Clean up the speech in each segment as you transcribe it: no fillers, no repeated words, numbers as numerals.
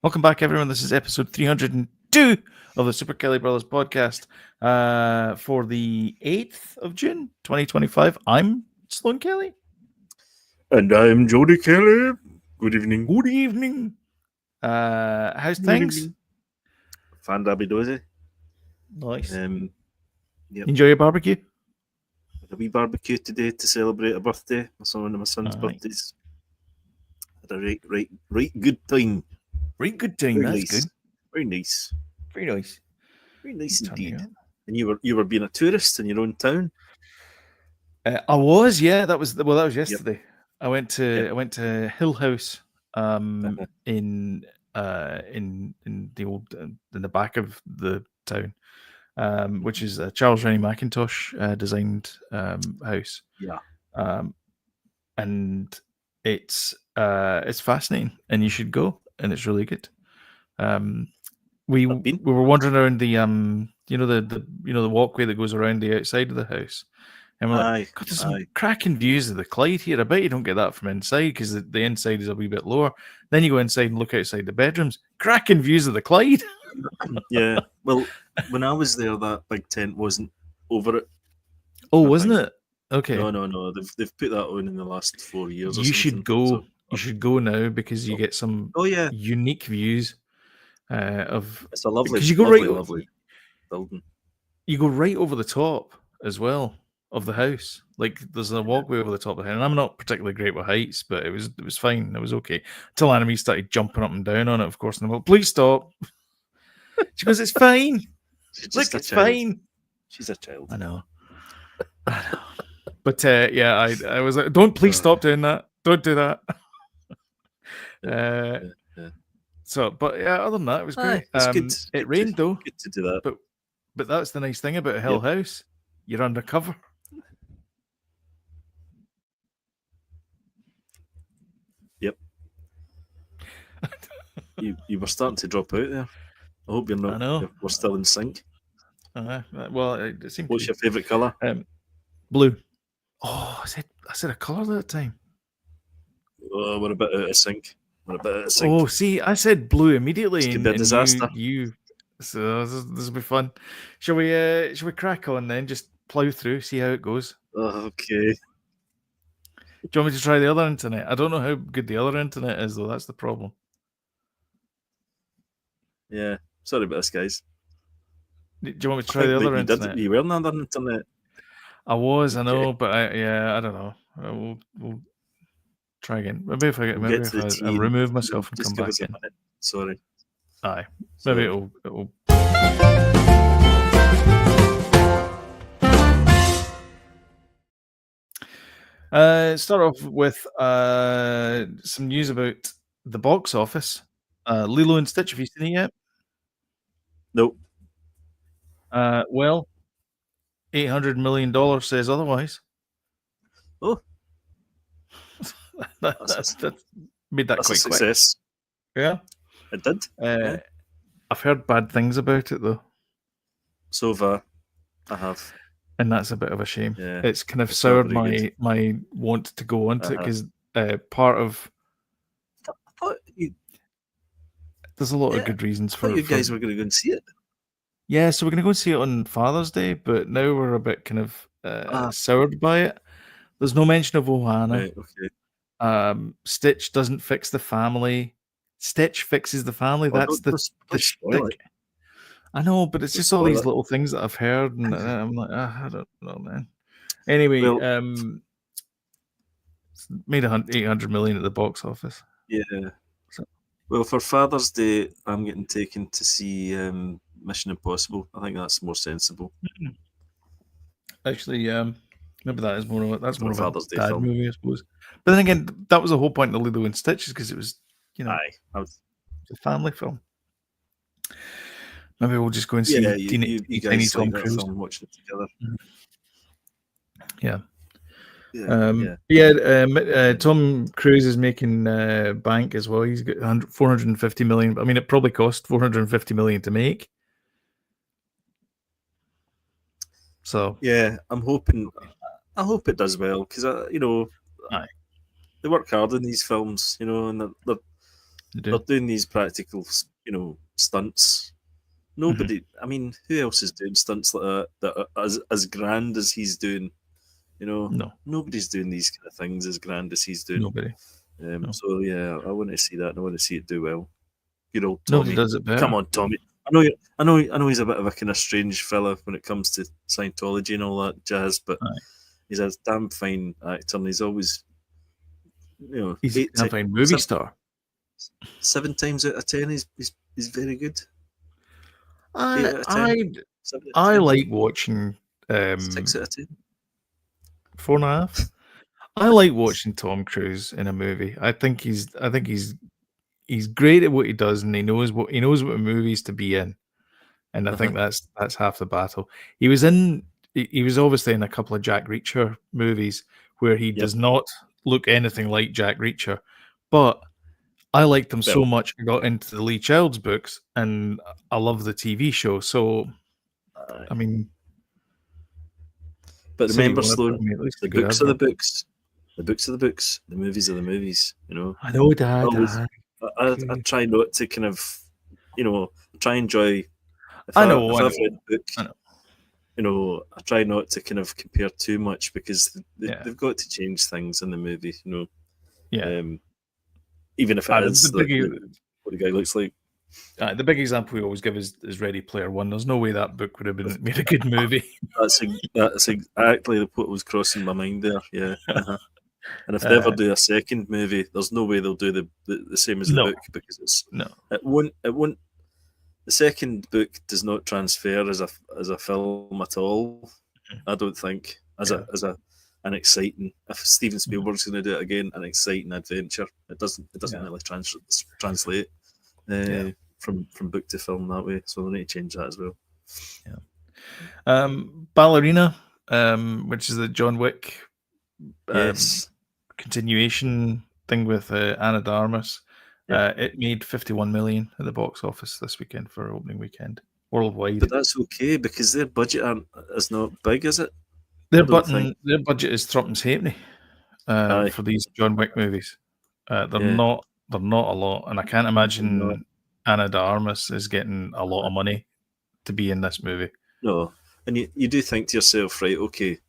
Welcome back, everyone. This is episode 302 of the Super Kelly Brothers podcast for the 8th of June, 2025. I'm Sloan Kelly. And I'm Jody Kelly. Good evening. Good evening. How's things? Fandabidozy. Nice. Yep. Enjoy your barbecue? Had a wee barbecue today to celebrate a birthday. One of my son's birthdays. Had a right good time. Right good time. That's nice. good. Very nice. Very nice. Very nice indeed. And you were being a tourist in your own town. I was, yeah. That was yesterday. Yep. I went to Hill House in the old in the back of the town, which is a Charles Rennie Mackintosh designed house. Yeah. And it's fascinating, and you should go, and it's really good. We were wandering around the the walkway that goes around the outside of the house. And we're like, God, there's some cracking views of the Clyde here. I bet you don't get that from inside because the inside is a wee bit lower. Then you go inside and look outside the bedrooms. Cracking views of the Clyde. Yeah. Well, when I was there, that big tent wasn't over it. Oh, wasn't it? Okay. No. They've put that on in the last 4 years. You should go. So, you should go now because you get some unique views of. It's a lovely, lovely building. You go right over the top as well of the house. Like there's a walkway over the top of the house. And I'm not particularly great with heights, but it was fine. It was okay. Until Anime started jumping up and down on it, of course. And I'm like, please stop. She goes, it's fine. Look, it's fine. She's a child. I know. But I was like, don't please stop doing that. Don't do that. So, but yeah, other than that, it was great. It rained though. Good to do that. But that's the nice thing about Hill House. You're undercover. Yep. you were starting to drop out there. I hope you're not. I know. We're still in sync. Well, it seemed. What's your favourite colour? Blue. Oh, I said a colour that time. Oh, we're a bit out of sync. Oh, see, I said blue immediately. This could be a disaster. So this will be fun. Shall we crack on then? Just plough through, see how it goes. Okay. Do you want me to try the other internet? I don't know how good the other internet is, though. That's the problem. Yeah. Sorry about this, guys. Do you want me to try the other internet? You were on the other internet. I was, okay. I know, but I don't know. We'll try again. Maybe if I remove myself and come back in. Sorry. Aye. Maybe it'll. Start off with some news about the box office. Lilo and Stitch. Have you seen it yet? Nope. Well, $800 million says otherwise. Oh. that made that quite success. Quick. Yeah. It did. I've heard bad things about it though. So far, I have. And that's a bit of a shame. Yeah, it's kind of soured my want to go on to it because part of. There's a lot of good reasons for it. You guys were going to go and see it. Yeah, so we're going to go and see it on Father's Day, but now we're a bit kind of soured by it. There's no mention of Ohana. Right, okay. Stitch doesn't fix the family. Stitch fixes the family. That's the shtick. I know, but it's just all these little things that I've heard, and I'm like, I don't know, man. Anyway, made $800 million at the box office. Yeah. So. Well, for Father's Day, I'm getting taken to see Mission Impossible. I think that's more sensible. Actually, maybe that is more of a Father's Day dad film. movie, I suppose. But then again, that was the whole point of Lilo and Stitch, because it was, it's a family film. Maybe we'll just go and see Tiny Tom Cruise. Watch it together. Yeah. Tom Cruise is making bank as well. He's got $450 million. I mean, it probably cost $450 million to make. So yeah, I'm hoping. I hope it does well because they work hard in these films, and they're doing these practical, stunts. Nobody. I mean, who else is doing stunts like that are as grand as he's doing? No, Nobody's doing these kind of things as grand as he's doing. nobody. No. So yeah, I want to see that, and I want to see it do well. Good old Nobody Tommy. does it better. Come on, Tommy. I know he's a bit of a kind of strange fella when it comes to Scientology and all that jazz, but he's a damn fine actor, and he's always, he's a damn fine movie star. 7 times out of 10, he's very good. I like watching 6 out of 10. 4.5. I like watching Tom Cruise in a movie. I think he's great at what he does, and he knows what movies to be in. And I think that's half the battle. He was obviously in a couple of Jack Reacher movies where he does not look anything like Jack Reacher, but I liked him so much. I got into the Lee Child's books, and I love the TV show. So, I mean, but remember, Sloan, the books are the books, the books are the books, the movies are the movies. I know, Dad. I try not to kind of, try and enjoy. If I've read a book, I try not to kind of compare too much because they've got to change things in the movie. Even if it is what the guy looks like. The big example we always give is Ready Player One. There's no way that book would have been made a good movie. That's exactly what was crossing my mind there. Yeah. And if they ever do a second movie, there's no way they'll do the same as the book because it won't. The second book does not transfer as a film at all. I don't think as an exciting. If Steven Spielberg's going to do it again, an exciting adventure, it doesn't really translate from book to film that way. So they need to change that as well. Yeah. Ballerina, which is the John Wick continuation thing with Ana de Armas. It made 51 million at the box office this weekend for opening weekend worldwide. But that's okay because their budget is not big, is it? Their budget is threepence halfpenny for these John Wick movies. They're not a lot, and I can't imagine Ana de Armas is getting a lot of money to be in this movie. No, and you do think to yourself, right? Okay,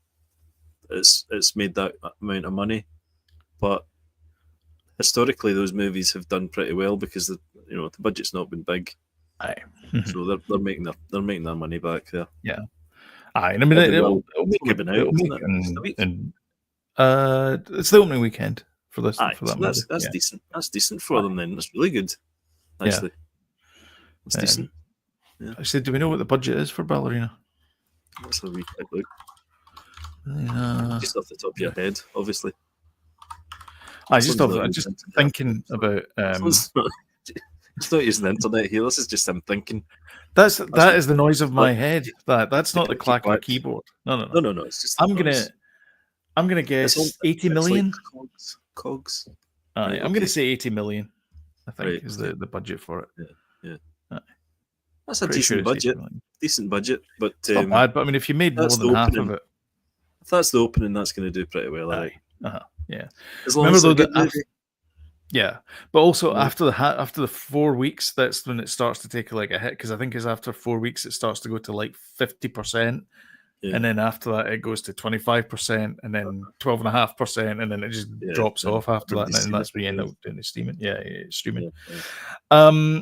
it's made that amount of money, but historically those movies have done pretty well because the budget's not been big. So they're making their money back there. Yeah. And I mean it'll make it's the opening weekend for this. For that movie. That's decent. That's decent for them then. That's really good. Actually, it's decent. Yeah. Actually, do we know what the budget is for Ballerina? Let's have a wee quick look. Just off the top of your head, obviously. I'm just thinking about. It's not using the internet here. This is just him thinking. That is the noise of my head. That's not the clack of a keyboard. No. It's just. I'm gonna guess 80 million. Like cogs. I'm gonna say 80 million. I think is the budget for it. Yeah. That's a decent budget. Decent budget, but not bad. But I mean, if you made more than half of it, if that's the opening, that's going to do pretty well. I think. Yeah. As long as but also after the 4 weeks, that's when it starts to take like a hit because I think it's after 4 weeks it starts to go to like 50%, and then after that it goes to 25%, and then 12.5%, and then it just drops off after that, and that's where you end up doing the streaming. Streaming. Yeah.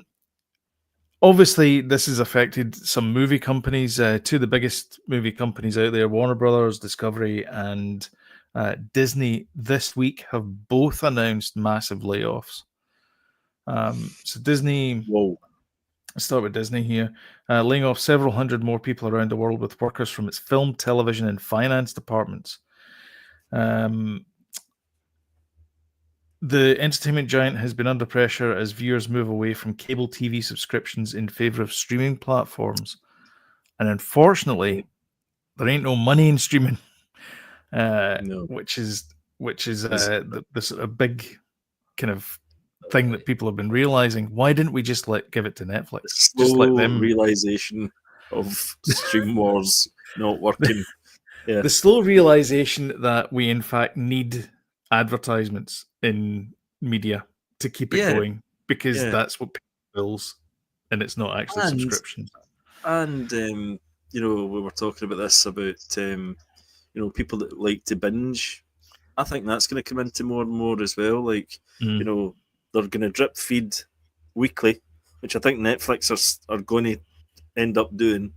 Obviously, this has affected some movie companies. Two of the biggest movie companies out there, Warner Brothers, Discovery, and Disney, this week have both announced massive layoffs. So Disney... Whoa. Let's start with Disney here. Laying off several hundred more people around the world with workers from its film, television, and finance departments. The entertainment giant has been under pressure as viewers move away from cable TV subscriptions in favor of streaming platforms. And unfortunately, there ain't no money in streaming, which is this a big kind of thing that people have been realizing. Why didn't we just give it to Netflix? Just let them realization of stream wars not working. The slow realization that we in fact need advertisements in media to keep it going. because that's what bills, and it's not actually subscriptions. And we were talking about this about people that like to binge. I think that's going to come into more and more as well. Like they're going to drip feed weekly, which I think Netflix are going to end up doing.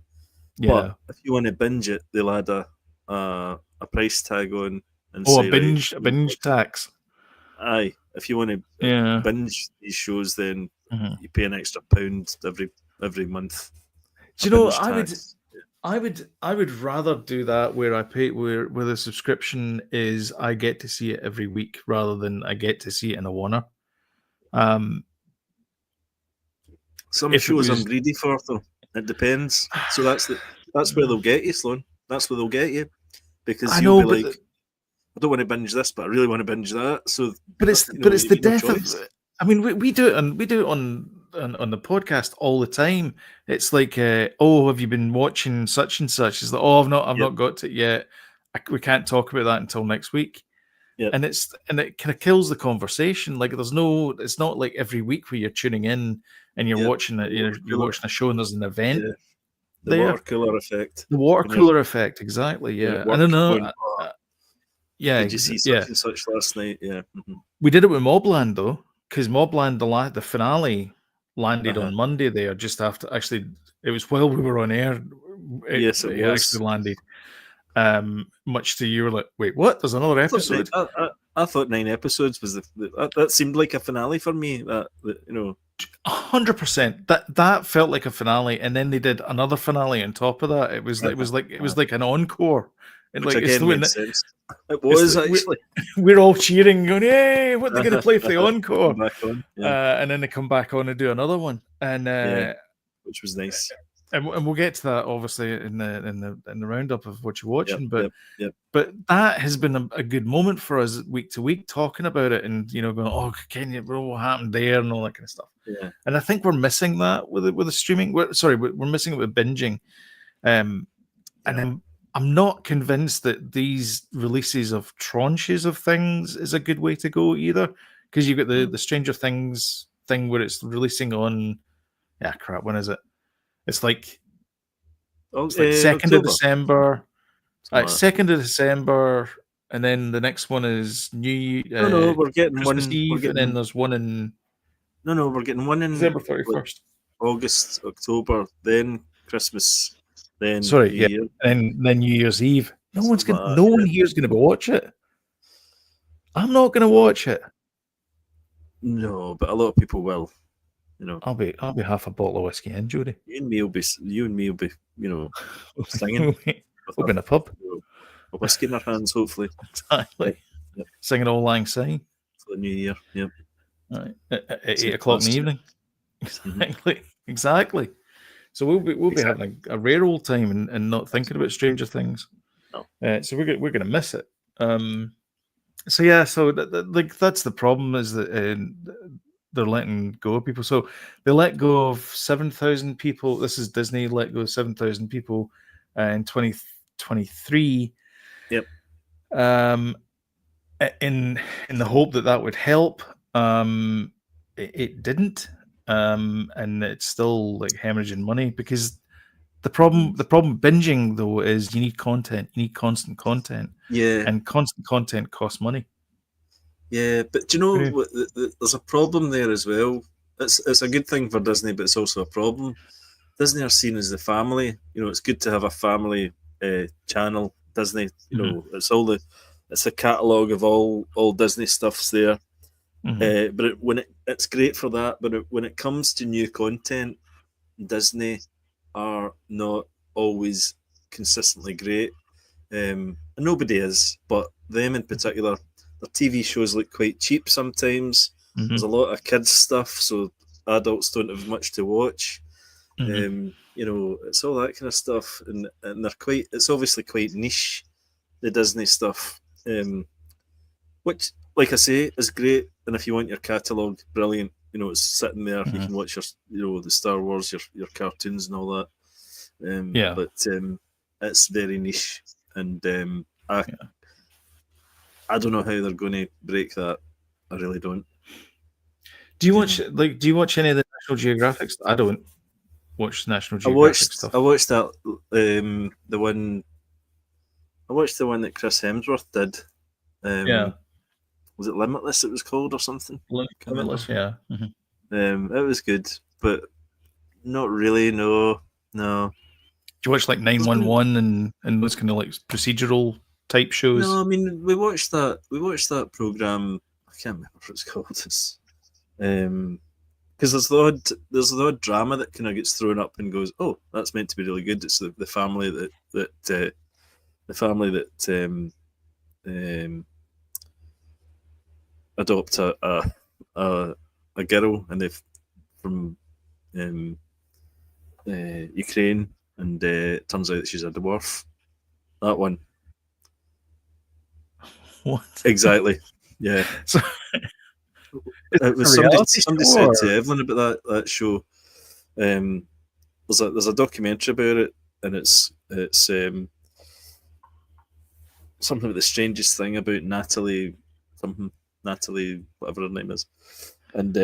Yeah. But if you want to binge it, they'll add a price tag on and say a binge tax. Aye, if you want to binge these shows, then you pay an extra £1 every month. Do you know? I would rather do that where I pay where the subscription is I get to see it every week rather than I get to see it in a Warner. Some shows I'm greedy for, though. It depends. So that's where they'll get you, Sloan. That's where they'll get you, because you'll be like, I don't want to binge this, but I really want to binge that. So, but it's the death of. I mean, we do it on the podcast all the time. It's like, have you been watching such and such? It's like, I've not got to it yet. We can't talk about that until next week. Yep. And it kind of kills the conversation. Like it's not like every week where you're tuning in and you're watching it. You're watching a show and there's an event. Yeah. The water cooler effect. The water cooler effect, exactly. Yeah, I don't know. Yeah, did you see such and such last night? Yeah, we did it with Mobland though, because Mobland the finale landed on Monday. There, just after actually, it was while we were on air. It actually landed. Much to you were like, wait, what? There's another episode. I thought 9 episodes was that seemed like a finale for me. 100%. That felt like a finale, and then they did another finale on top of that. It was like an encore. And which like again makes sense. It was actually. We're all cheering, going, "Hey, what are they going to play for the encore?" And then they come back on and do another one, and which was nice. And we'll get to that obviously in the roundup of what you're watching. But that has been a good moment for us week to week talking about it, and going, can you what happened there and all that kind of stuff. Yeah. And I think we're missing that with the streaming. We're missing it with binging. And I'm not convinced that these releases of tranches of things is a good way to go either, because you've got the Stranger Things thing where it's releasing on when is it? It's like 2nd of December. 2nd of December, and then the next one is New. We're getting Christmas one. Eve, and then there's one in. No, we're getting one in December 31st, August, October, then Christmas, then New Year. And then New Year's Eve. No one here's going to watch it. I'm not going to watch it. No, but a lot of people will. I'll be half a bottle of whiskey in, Jody. You and me will be, singing. We'll be in a pub. A whiskey in our hands, hopefully. Exactly. Yep. Singing Auld Lang Syne for the new year. Yep. Right. At 8 o'clock in the evening. Exactly. So we'll be having a rare old time and not thinking about Stranger Things. No. So we're going to miss it. So that's the problem, is that they're letting go of people. So they let go of 7,000 people. This is Disney let go of 7,000 people in 2023. Yep. In the hope that would help. It didn't. And it's still like hemorrhaging money, because the problem binging though is you need content. You need constant content. Yeah. And constant content costs money. Yeah, but do you know there's a problem there as well. It's a good thing for Disney, but it's also a problem. Disney are seen as the family. It's good to have a family channel. Disney, it's a catalogue of all Disney stuffs there. But it's great for that. But when it comes to new content, Disney are not always consistently great. And nobody is, but them in particular. The TV shows look quite cheap sometimes. There's a lot of kids stuff, so adults don't have much to watch. It's all that kind of stuff, and it's obviously quite niche, the Disney stuff, which, like I say, is great. And if you want your catalogue, brilliant. It's sitting there. You can watch your, the Star Wars, your cartoons and all that. But it's very niche, and I don't know how they're going to break that. I really don't. Do you watch Do you watch any of the National Geographic? I don't watch National Geographic stuff. I watched that the one. I watched the one that Chris Hemsworth did. Was it Limitless? It was called or something. Limitless, yeah. Mm-hmm. It was good, but not really. No. Do you watch like 911 and those kind of like procedural type shows? No, I mean we watched that program. I can't remember what it's called. It's because there's the odd drama that kind of gets thrown up and goes, oh, that's meant to be really good. It's the family that adopt a girl and they've from Ukraine, and it turns out that she's a dwarf. That one. What? Exactly. Yeah. So, it was somebody said to Evelyn about that show. There's a documentary about it, and it's something about the strangest thing about Natalie, whatever her name is, and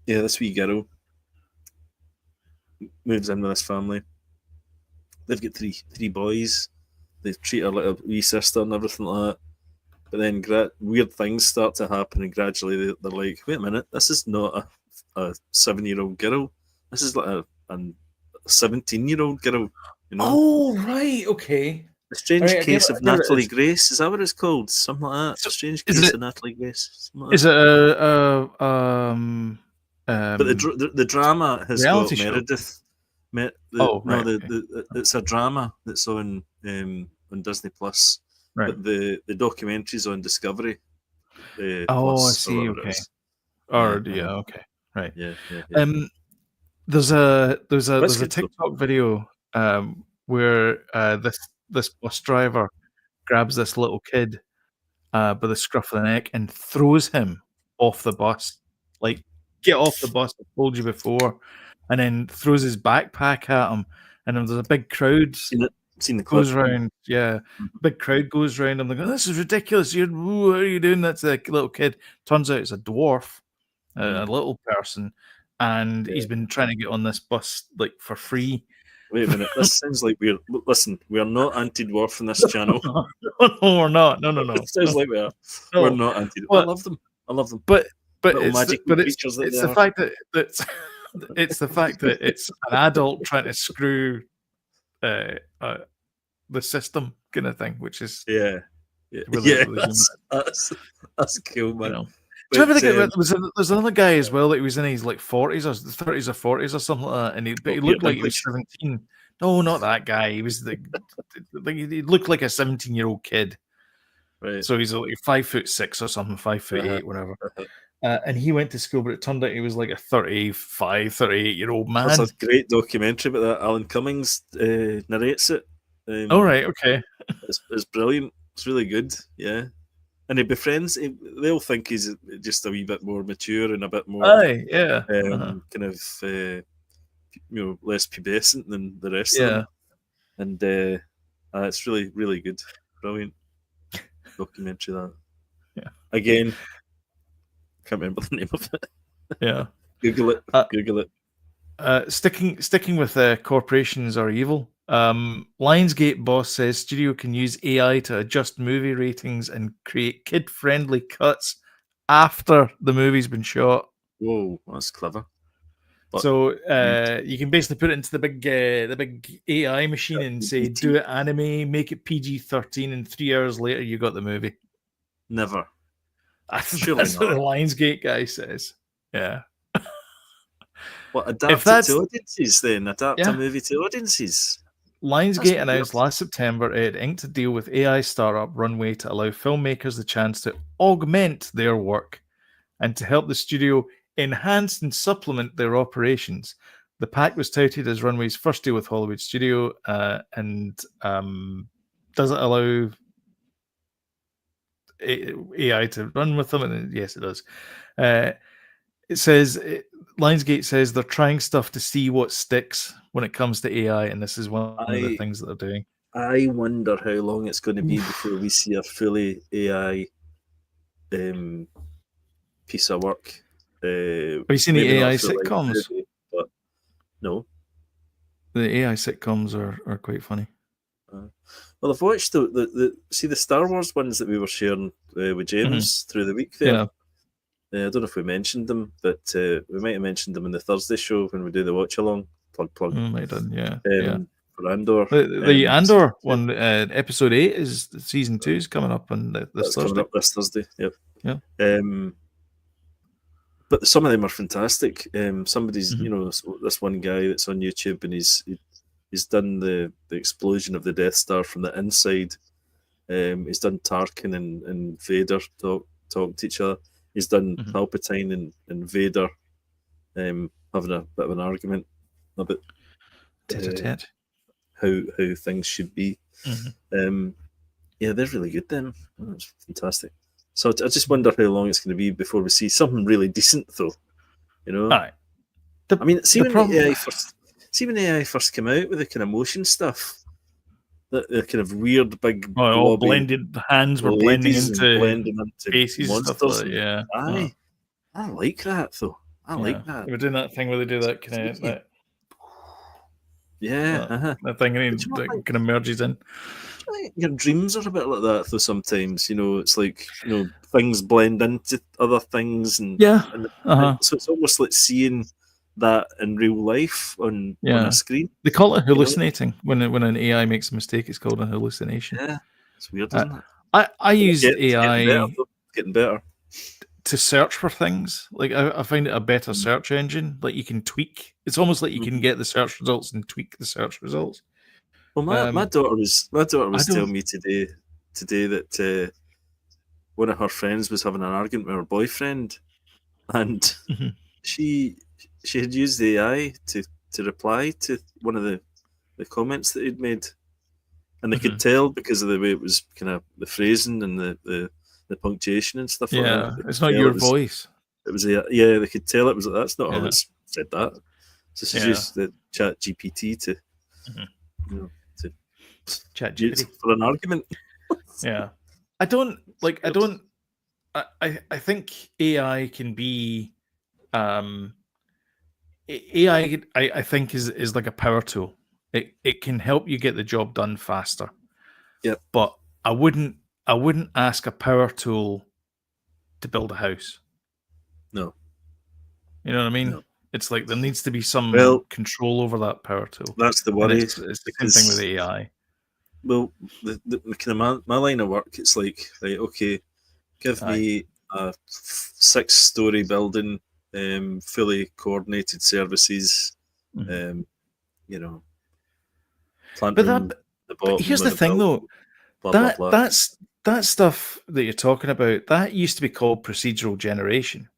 this wee girl moves in with this family. They've got three boys. They treat her like a wee sister and everything like that. But then weird things start to happen, and gradually they're like, wait a minute, this is not a 7-year-old girl. This is like a 17-year-old girl. You know? Oh, right, okay. The Strange Case of Natalie Grace, is that what it's called? Something like that. Strange Case of Natalie Grace. Is it but the drama has got Meredith. It's a drama that's on Disney Plus. Right. But the documentary's on Discovery. Plus, I see. Okay. Okay. Right. Yeah. There's a TikTok video where this bus driver grabs this little kid by the scruff of the neck and throws him off the bus. Like, get off the bus, I told you before. And then throws his backpack at him. And then there's a big crowd seen the goes round. Yeah. Big crowd goes round. I'm like, this is ridiculous. What are you doing? That's a little kid. Turns out it's a dwarf, a little person. And he's been trying to get on this bus like for free. Wait a minute. This sounds like we are not anti-dwarf in this channel. No, we're not. No. It sounds like we are. No. We're not anti-dwarf. I love them. But it's the fact that it's the fact that it's an adult trying to screw the system kind of thing, which is really that's cool, man. You know. Do you ever think there's another guy as well that he was in his like 40s or 30s or 40s or something like that, and he looked like he was 17. No, not that guy. He was he looked like a 17-year-old kid. Right. So he's like 5'6" or something, 5'8", whatever. And he went to school, but it turned out he was like a 35, 38-year-old man. That's a great documentary about that. Alan Cummings narrates it. Right, okay. It's brilliant. It's really good, yeah. And he befriends. They'll think he's just a wee bit more mature and a bit more, kind of, less pubescent than the rest of them. And it's really, really good, brilliant documentary. That, Again, can't remember the name of it. Yeah, Google it. Sticking with corporations are evil. Lionsgate boss says studio can use AI to adjust movie ratings and create kid-friendly cuts after the movie's been shot. Whoa, that's clever. But, so you can basically put it into the big AI machine and say, do it anime, make it PG-13, and 3 hours later you got the movie. Never. That's what the Lionsgate guy says. Yeah. What, adapt it to audiences then? Adapt a movie to audiences? Lionsgate announced last September it had inked a deal with AI startup Runway to allow filmmakers the chance to augment their work and to help the studio enhance and supplement their operations. The pact was touted as Runway's first deal with Hollywood studio, and does it allow AI to run with them? And yes, it does. It says Lionsgate says they're trying stuff to see what sticks when it comes to AI, and this is one of the things that they're doing. I wonder how long it's going to be before we see a fully AI piece of work. Have you seen the AI sitcoms? Movie, but no. The AI sitcoms are quite funny. Well, I've watched the Star Wars ones that we were sharing with James through the week there. Yeah. I don't know if we mentioned them, but we might have mentioned them in the Thursday show when we do the watch along. Plug. Might have done, yeah. For Andor. The Andor one, episode 8 is season 2 is coming up on this Thursday. Coming up this Thursday. Yep. Yeah. But some of them are fantastic. Somebody's, this one guy that's on YouTube, and he's done the explosion of the Death Star from the inside. He's done Tarkin and Vader talking to each other. He's done Palpatine and Vader having a bit of an argument about how things should be. Yeah, they're really good. Them, it's fantastic. So I just wonder how long it's going to be before we see something really decent, though. All right. I mean, when AI first came out with the kind of motion stuff, the kind of weird big all blended hands were blending into faces monsters. Stuff like that, yeah. I like that though. I like that. They were doing that thing where they do that kind of that. Yeah, that thing that kind of merges in. Your dreams are a bit like that though. Sometimes it's like things blend into other things, and so it's almost like seeing that in real life on a screen. They call it hallucinating. When an AI makes a mistake, it's called a hallucination. Yeah, it's weird, isn't it? I used AI getting better to search for things. Like I find it a better search engine. Like you can tweak. It's almost like you can get the search results and tweak the search results. Well, my daughter was telling me today that one of her friends was having an argument with her boyfriend, and she had used the AI to reply to one of the comments that he'd made, and they could tell because of the way it was kind of the phrasing and the punctuation and stuff like that. It's not your voice. It was they could tell it was like, that's not her that's said that. So she used the Chat GPT to to Chat GPT for an argument. I think AI can be AI I think is like a power tool. It can help you get the job done faster. Yeah. But I wouldn't ask a power tool to build a house. No. You know what I mean? No. It's like there needs to be some control over that power tool. That's the worry. It's the same thing with AI. Well, the kind of my line of work, it's like, right, okay, give me a 6-story building, fully coordinated services, plant room, the bottom. But here's the thing, though. That stuff that you're talking about, that used to be called procedural generation,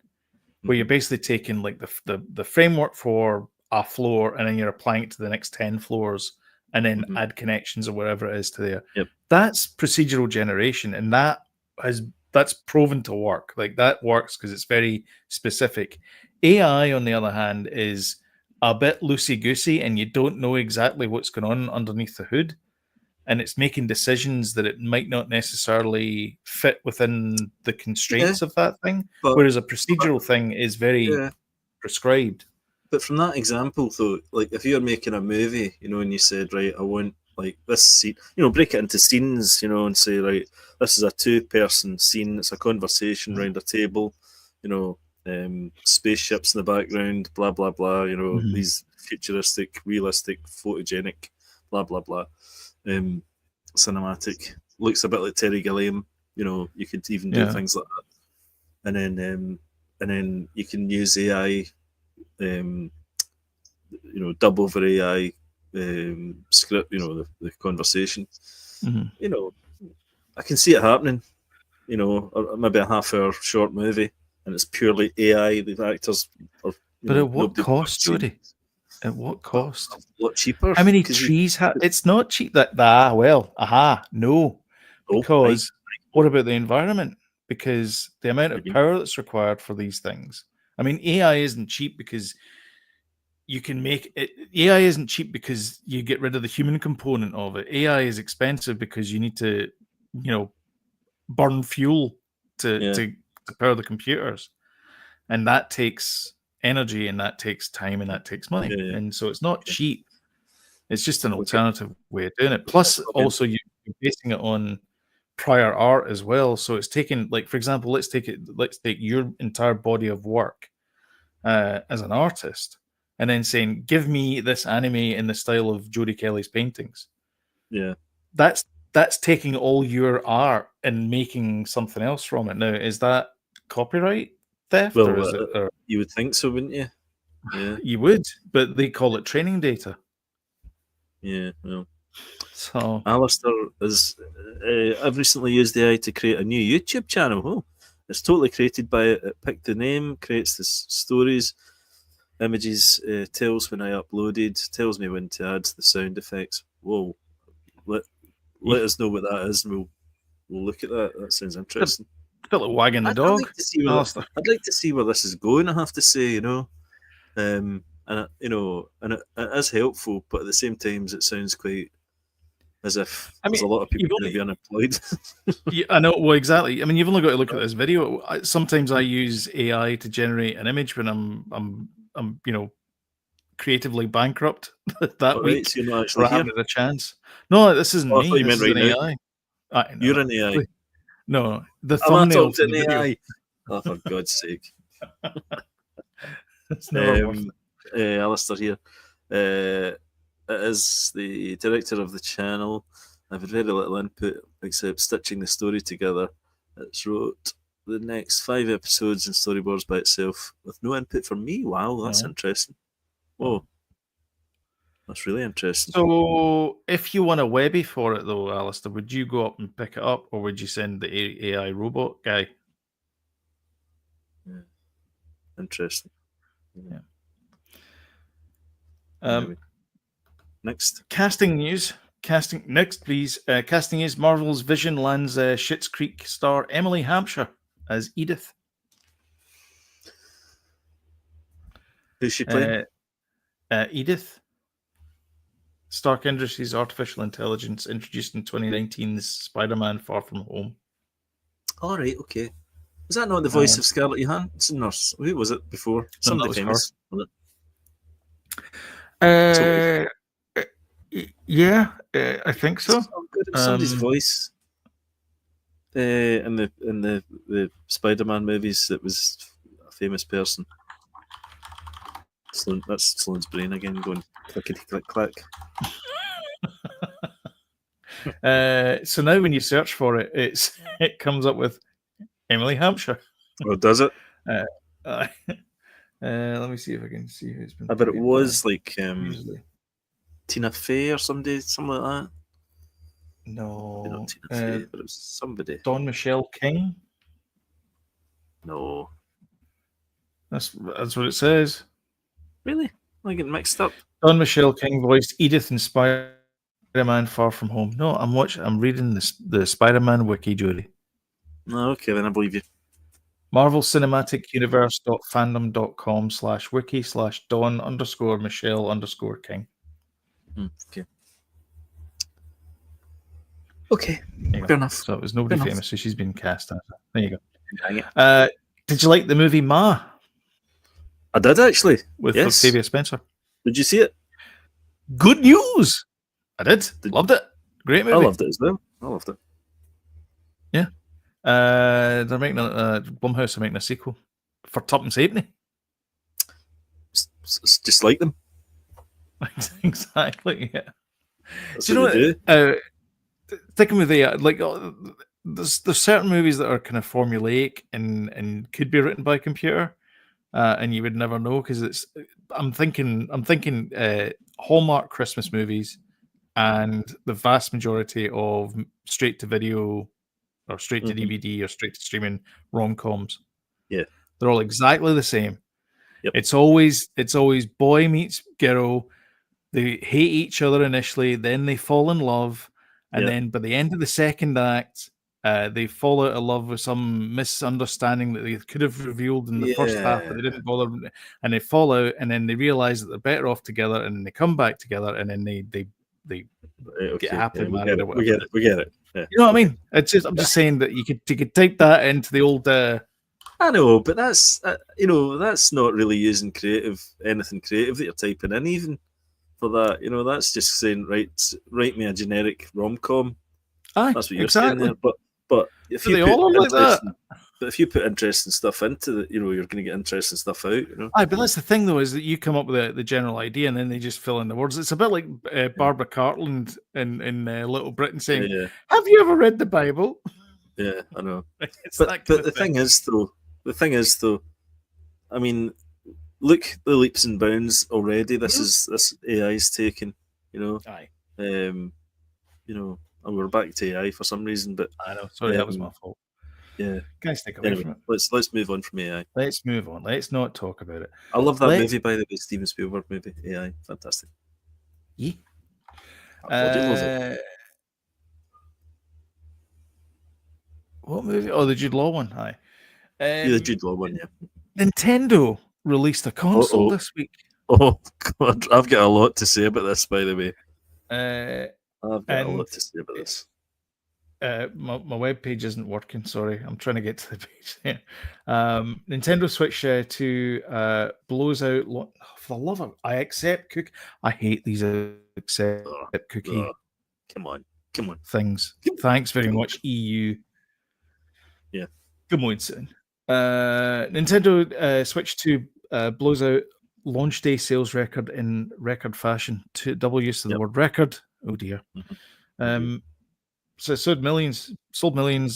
where you're basically taking like the framework for a floor and then you're applying it to the next 10 floors and then add connections or whatever it is to there. Yep. That's procedural generation, and that's proven to work. Like that works because it's very specific. AI, on the other hand, is a bit loosey-goosey, and you don't know exactly what's going on underneath the hood. And it's making decisions that it might not necessarily fit within the constraints of that thing. Whereas a procedural thing is very prescribed. But from that example, though, like if you're making a movie, and you said, right, I want like this scene, break it into scenes, and say, right, this is a 2-person scene. It's a conversation around a table, spaceships in the background, blah, blah, blah, these futuristic, realistic, photogenic, blah, blah, blah. Cinematic, looks a bit like Terry Gilliam. You could even do things like that, and then you can use AI, dub over AI script. The conversation. I can see it happening. Or maybe a half-hour short movie, and it's purely AI. The actors are. But at what cost, Jody? At what cost? A lot cheaper. How many trees have? It's not cheap. No. Because what about the environment? Because the amount of power that's required for these things. I mean, AI isn't cheap because you can make it. AI isn't cheap because you get rid of the human component of it. AI is expensive because you need to, burn fuel to power the computers. and that takes energy, and that takes time, and that takes money, and so it's not cheap. It's just an alternative way of doing it. Plus, also you're basing it on prior art as well. So it's taking, like, for example, let's take your entire body of work as an artist, and then saying, give me this anime in the style of Jodie Kelly's paintings. Yeah. That's taking all your art and making something else from it. Now, is that copyright theft? Well, or is it, or... you would think so, wouldn't you? Yeah. You would, but they call it training data. Yeah, well. So Alistair is. I've recently used the AI to create a new YouTube channel. Oh, it's totally created by it. It picked the name, creates the stories, images, tells when I uploaded, tells me when to add the sound effects. Whoa! Let us know what that is, and we'll look at that. That sounds interesting. A bit like wagging the dog. I'd like to see where this is going. I have to say, and it is helpful, but at the same time, it sounds quite as if there's a lot of people going to be unemployed. Yeah, I know. Well, exactly. I mean, you've only got to look at this video. Sometimes I use AI to generate an image when I'm creatively bankrupt that week. Right, so you're not actually or having a chance. No, this isn't me. You meant this is right an now. AI. You're an AI. No, the thumbnail for the video. AI. Oh, for God's sake! It's never worth it. Alistair here. It is the director of the channel. I've had very little input except stitching the story together. It's wrote the next 5 episodes and storyboards by itself with no input from me. Wow, that's interesting. Whoa. That's really interesting. So, if you want a Webby for it, though, Alistair, would you go up and pick it up, or would you send the AI robot guy? Yeah. Interesting. Yeah. Anyway. Next. Casting news. Next, please. Casting news. Marvel's Vision lands Schitt's Creek star Emily Hampshire as Edith. Who's she playing? Edith. Stark Industries artificial intelligence introduced in 2019's Spider-Man Far From Home. All right, okay. Was that not the voice of Scarlett Johansson? Or who was it before? Somebody famous. Yeah, I think so. Somebody's voice in the Spider-Man movies that was a famous person. That's Sloane's brain again going clickety click clack. So now when you search for it, it comes up with Emily Hampshire. Oh, does it? Let me see if I can see who's been. I bet it was like Tina Fey or somebody, something like that. No, not Tina Fey, but it was somebody. Dawn Michelle King. No, that's what it says. Really? I get mixed up. Dawn Michelle King voiced Edith in Spider-Man Far From Home. No, I'm reading the Spider-Man wiki, Julie. No, okay, then I believe you. Marvel Cinematic Universe.fandom.com/wiki/Dawn_Michelle_King. Okay. Okay. Fair enough. So it was nobody famous, so she's been cast as it. There you go. Did you like the movie Ma? I did actually. With Octavia Spencer. Did you see it? Good news. I did. Loved it. Great movie. I loved it as well. I loved it. Yeah. They're making Blumhouse are making a sequel for Tuppence Halfpenny. It's just like them. Exactly. Yeah. Do you know what? Thinking with there's certain movies that are kind of formulaic and could be written by a computer, and you would never know because I'm thinking Hallmark Christmas movies and the vast majority of straight to video or straight to DVD or straight to streaming rom-coms. Yeah, they're all exactly the same. Yep. It's always boy meets girl. They hate each other initially, then they fall in love, and then by the end of the second act, they fall out of love with some misunderstanding that they could have revealed in the first half, but they didn't bother, and they fall out, and then they realize that they're better off together, and then they come back together, and then they get happily married or whatever. We get it. Yeah. You know what I mean? I'm just saying that you could type that into the old I know, but that's that's not really using anything creative that you're typing in even for that. That's just saying write me a generic rom-com. Aye, That's what you're saying exactly. there. But if you they put all are like that. But if you put interesting stuff into it, you're going to get interesting stuff out. Aye, but that's the thing though, is that you come up with the general idea and then they just fill in the words. It's a bit like Barbara Cartland in Little Britain saying, "Have you ever read the Bible?" Yeah, I know. But the thing is though, I mean, look the leaps and bounds already. This AI's taken. Aye. And we're back to AI for some reason, but I know. Sorry, that was my fault. Yeah, guys, take away from it. Let's move on from AI. Let's move on. Let's not talk about it. I love that movie, by the way, Steven Spielberg movie, AI, fantastic. Yeah. I do love it. What movie? Oh, the Jude Law one. Hi. The Jude Law one. Yeah. Nintendo released a console this week. Oh God, I've got a lot to say about this. By the way, I've got a lot to say about this. My web page isn't working. Sorry, I'm trying to get to the page here. Nintendo Switch 2 blows out. For the love of, I accept cookie. I hate these accept cookie. Come on things. Thanks very much, EU. Yeah. Come on, son. Nintendo Switch 2 blows out launch day sales record in record fashion. Double use of the word record. Oh dear. So it sold millions.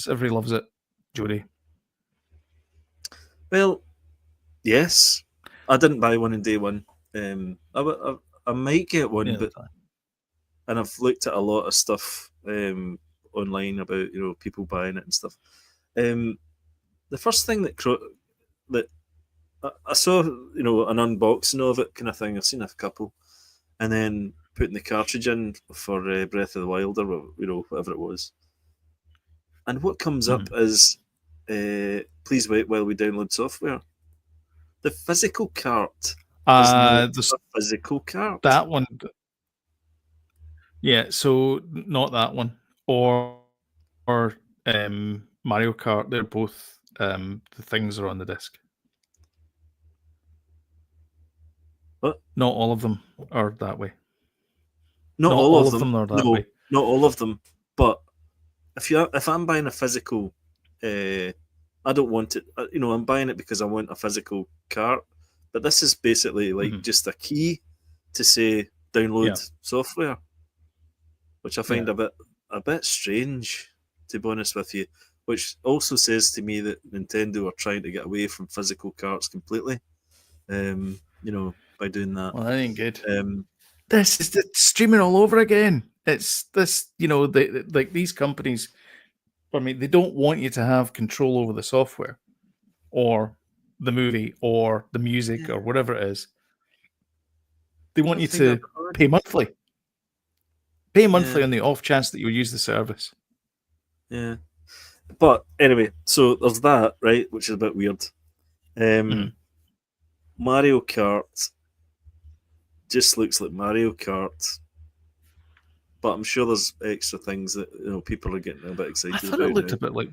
Everybody loves it. Jody. Well, yes. I didn't buy one in day one. I might get one, but and I've looked at a lot of stuff online about people buying it and stuff. The first thing that I saw, an unboxing of it kind of thing. I've seen a couple, and then putting the cartridge in for Breath of the Wild or whatever it was. And what comes up is, please wait while we download software. The physical cart is not a physical cart. That one. Yeah, so not that one. Or Mario Kart. They're both the things are on the disc. What? Not all of them are that way. Not all of them are that way. Not all of them. But if I'm buying a physical, I don't want it. I'm buying it because I want a physical cart. But this is basically like just a key to say download software, which I find a bit strange, to be honest with you. Which also says to me that Nintendo are trying to get away from physical carts completely. By doing that. Well, that ain't good. This is the streaming all over again. It's this, like these companies. I mean, they don't want you to have control over the software, or the movie, or the music, or whatever it is. They want you to pay monthly. Pay monthly on the off chance that you'll use the service. Yeah. But anyway, so there's that, right, which is a bit weird. Mario Kart just looks like Mario Kart, but I'm sure there's extra things that people are getting a bit excited about. I thought it looked a bit like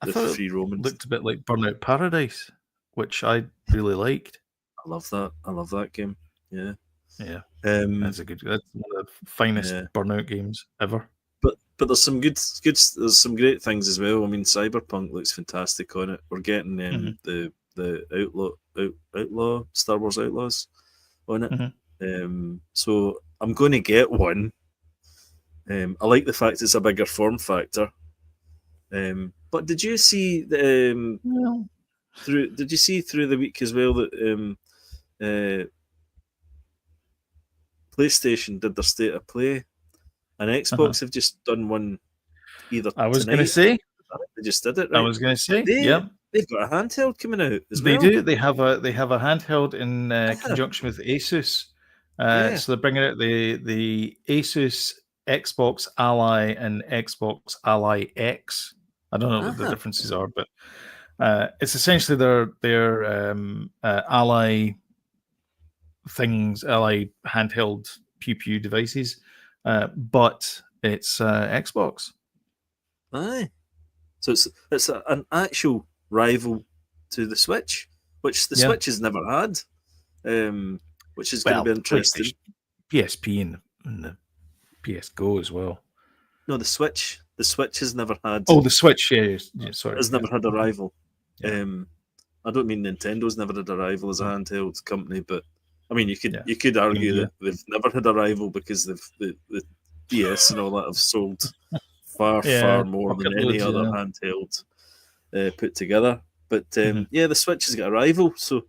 the free roaming. Looked a bit like Burnout Paradise, which I really liked. I love that. I love that game. Yeah. Yeah. That's one of the finest Burnout games ever. But there's some there's some great things as well. I mean, Cyberpunk looks fantastic on it. We're getting the Outlaw Star Wars Outlaws on it. So I'm going to get one. I like the fact it's a bigger form factor. But did you see through the week as well that PlayStation did their state of play, and Xbox have just done one either I was going to say. They just did it, right? I was going to say, They've got a handheld coming out as well. They do. They have a handheld in conjunction with Asus. So they're bringing out the Asus Xbox Ally and Xbox Ally X. I don't know what the differences are, but it's essentially their Ally things, Ally handheld pew devices, but it's Xbox. Aye. So it's an actual rival to the Switch, which the Switch has never had, which is going to be interesting. PSP and the PS Go as well. No, the Switch has never had. Oh, the Switch, sorry, has never had a rival. I don't mean Nintendo's never had a rival as a handheld company, but I mean you could argue that they've never had a rival because the DS and all that have sold far more than any other handheld put together. But the Switch has got a rival, so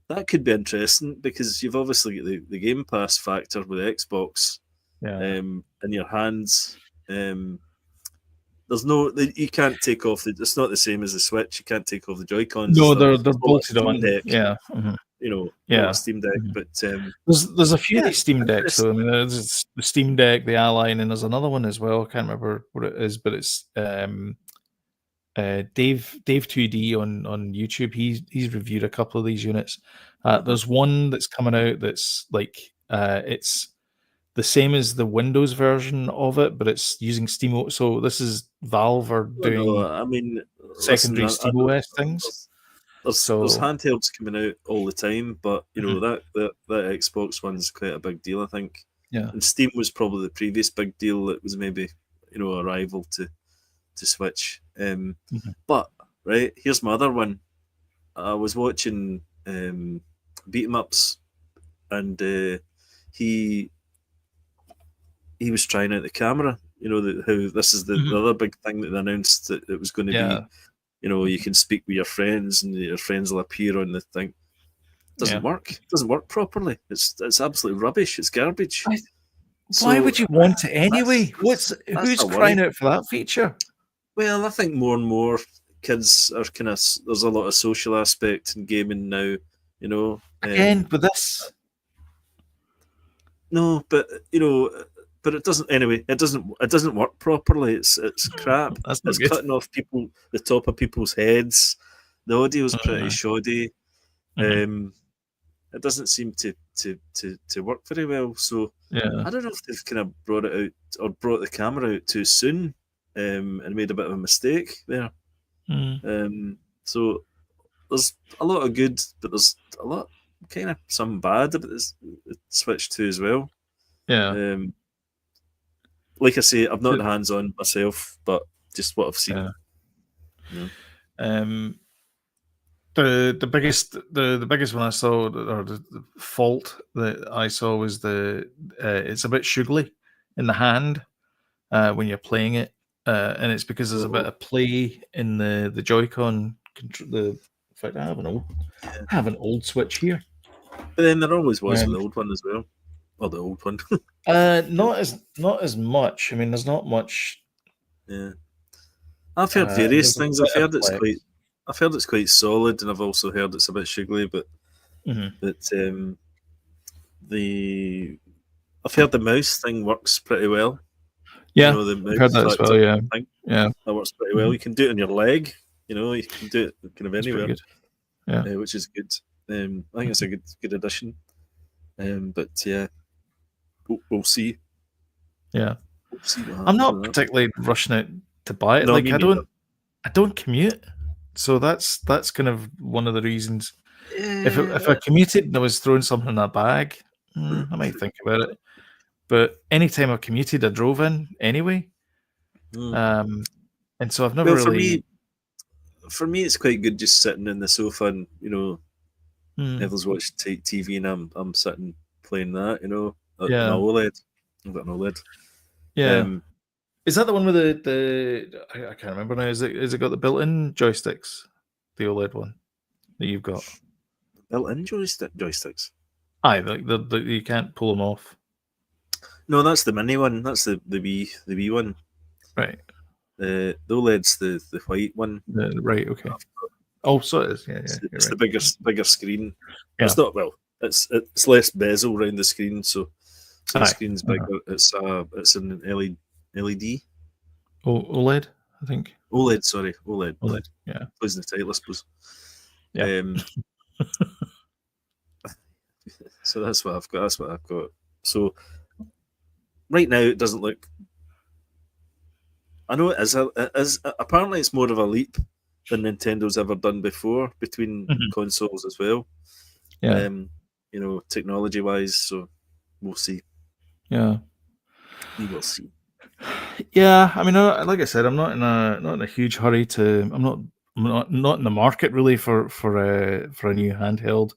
that could be interesting because you've obviously got the Game Pass factor with Xbox in your hands. There's no, you can't take off it's not the same as the Switch. You can't take off the Joy-Cons. No, they're bolted on. Deck, Steam Deck. But there's a few of these Steam Decks. So I mean, there's the Steam Deck, the Align, and there's another one as well. I can't remember what it is, but it's Dave 2D on YouTube. He's reviewed a couple of these units. There's one that's coming out that's like it's the same as the Windows version of it, but it's using Steam. So this is Valve are doing secondary SteamOS things. There's handhelds coming out all the time, but that Xbox one's quite a big deal, I think. Yeah. And Steam was probably the previous big deal that was maybe a rival to Switch. But right, here's my other one. I was watching beat 'em ups, and he was trying out the camera. How this is the other big thing that they announced that it was going to be. You can speak with your friends, and your friends will appear on the thing. It doesn't work. It doesn't work properly. It's absolute rubbish. It's garbage. Why would you want it anyway? Who's crying out for that feature? Well, I think more and more kids are kind of. There's a lot of social aspect in gaming now. Again with this. No, but but it doesn't. Anyway, it doesn't work properly. It's crap. It's good. Cutting off the top of people's heads. The audio's pretty shoddy. It doesn't seem to work very well. So I don't know if they've kind of brought it out or brought the camera out too soon and made a bit of a mistake there. So there's a lot of good, but there's a lot kind of some bad about this Switch 2 as well. Yeah. Like I say, I've not had hands on myself, but just what I've seen. The biggest one I saw, or the fault that I saw, was it's a bit sugary in the hand when you're playing it, and it's because there's a bit of play in the Joy-Con. In fact, I have an old Switch here. But then there always was with the old one as well. Or the old one. Not as much. I mean, there's not much. Yeah, I've heard various things. I've heard it's quite solid, and I've also heard it's a bit sugary. But I've heard the mouse thing works pretty well. Yeah, the mouse I've heard that as well. Yeah, that works pretty well. You can do it on your leg. You can do it kind of anywhere. Which is good. I think it's a good addition. But yeah. We'll see. Yeah, we'll see I'm not particularly rushing out to buy it. No, I don't commute, so that's kind of one of the reasons. If I commuted and I was throwing something in a bag, I might think about it. But anytime I commuted, I drove in anyway. And so I've never really. For me, it's quite good just sitting in the sofa and Neville's watching TV and I'm sitting playing that. My OLED. I've got an OLED. Yeah. Is that the one with the I can't remember now. Is it got the built-in joysticks? The OLED one that you've got. Built-in joysticks? Aye, the you can't pull them off. No, that's the mini one. That's the Wii one. Right. The OLED's the white one. Right. Okay. Oh, so it is. Yeah. It's the bigger screen. Yeah. It's not It's less bezel around the screen, so the screen's bigger. It's an LED. OLED, I think. OLED, sorry, OLED. Yeah. Plays in the title, I suppose. Yeah. So that's what I've got. So right now it doesn't look. I know it is. Apparently it's more of a leap than Nintendo's ever done before between consoles as well. Yeah. Technology wise. So we'll see. Yeah. We will see. Yeah, I mean, like I said, I'm not in a huge hurry to. I'm not in the market really for a new handheld.